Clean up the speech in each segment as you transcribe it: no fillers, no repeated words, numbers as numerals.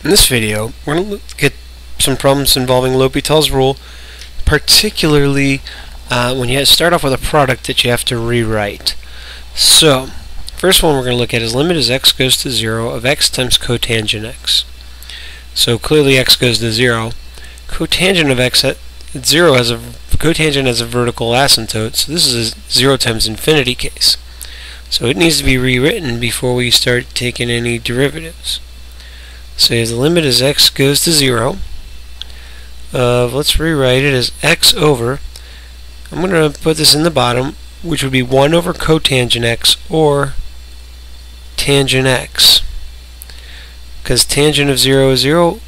In this video, we're going to look at some problems involving L'Hopital's rule, particularly when you start off with a product that you have to rewrite. So, first one we're going to look at is limit as x goes to 0 of x times cotangent x. So clearly x goes to 0. Cotangent of x at 0 has cotangent has a vertical asymptote, so this is a 0 times infinity case. So it needs to be rewritten before we start taking any derivatives. So the limit as x goes to 0 of, let's rewrite it as x over, I'm going to put this in the bottom, which would be 1 over cotangent x or tangent x. Because tangent of 0 is 0,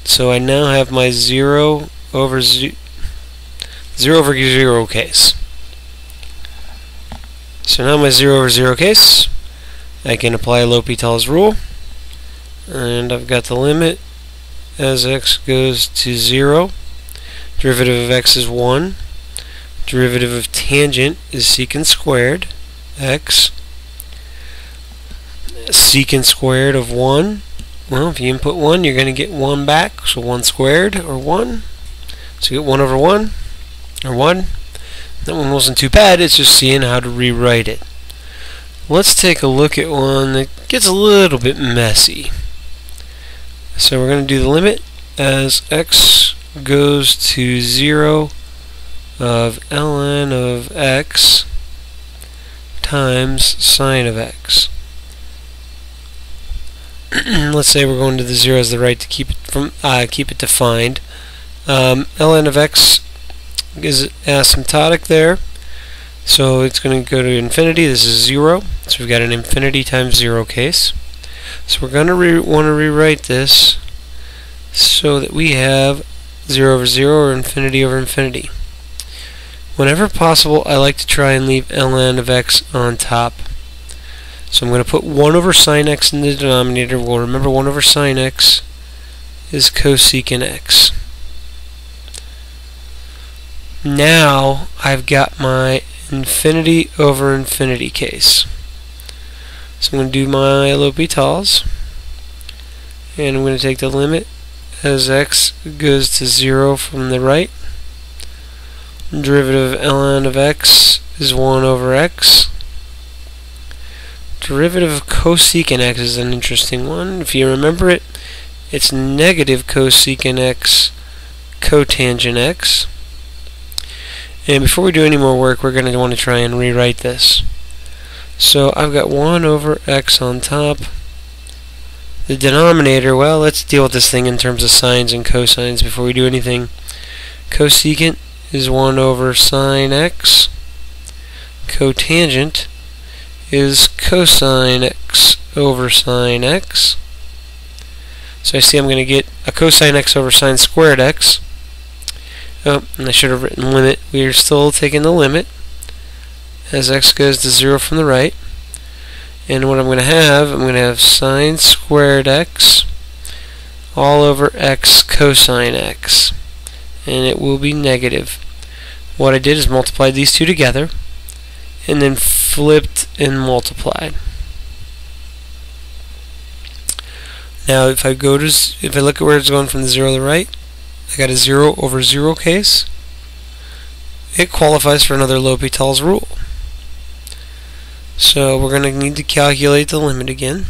so I now have my 0 over 0 case. So now my 0 over 0 case, I can apply L'Hopital's rule, and I've got the limit as x goes to 0. Derivative of x is 1. Derivative of tangent is secant squared x. Secant squared of 1. Well, if you input 1, you're going to get 1 back, so 1 squared, or 1. So you get 1 over 1, or 1. That one wasn't too bad, it's just seeing how to rewrite it. Let's take a look at one that gets a little bit messy. So we're going to do the limit as x goes to 0 of ln of x times sine of x. Let's say we're going to the 0 as the right to keep it defined. Ln of x is asymptotic there, so it's going to go to infinity. This is 0, so we've got an infinity times 0 case. So we're going to want to rewrite this so that we have 0 over 0 or infinity over infinity. Whenever possible, I like to try and leave ln of x on top. So I'm going to put 1 over sine x in the denominator. We'll remember 1 over sine x is cosecant x. Now I've got my infinity over infinity case. So I'm going to do my L'Hopital's, and I'm going to take the limit as x goes to 0 from the right. Derivative of ln of x is 1 over x. Derivative of cosecant x is an interesting one. If you remember it, it's negative cosecant x cotangent x. And before we do any more work, we're going to want to try and rewrite this. So I've got 1 over x on top. The denominator, well, let's deal with this thing in terms of sines and cosines before we do anything. Cosecant is 1 over sine x. Cotangent is cosine x over sine x. So I see I'm going to get a cosine x over sine squared x. Oh, and I should have written limit. We are still taking the limit as x goes to 0 from the right. And what I'm going to have sine squared x all over x cosine x. And it will be negative. What I did is multiplied these two together and then flipped and multiplied. Now if I look at where it's going from the 0 to the right, I got a 0 over 0 case. It qualifies for another L'Hopital's rule. So we're going to need to calculate the limit again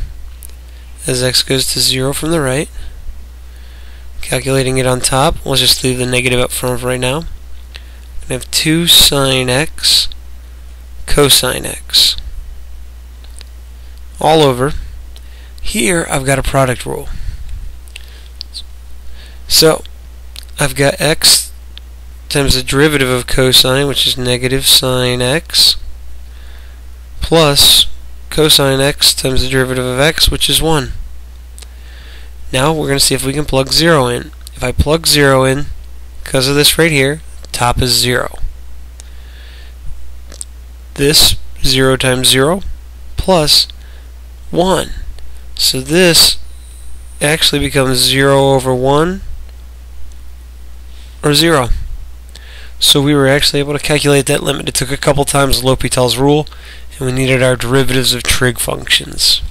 as x goes to 0 from the right. Calculating it on top, we'll just leave the negative up front right now. I have 2 sine x cosine x all over. Here I've got a product rule. So I've got x times the derivative of cosine, which is negative sine x, plus cosine x times the derivative of x, which is 1. Now we're going to see if we can plug 0 in. If I plug 0 in, because of this right here, top is 0. This 0 times 0 plus 1. So this actually becomes 0 over 1 or 0. So we were actually able to calculate that limit. It took a couple times L'Hopital's rule, and we needed our derivatives of trig functions.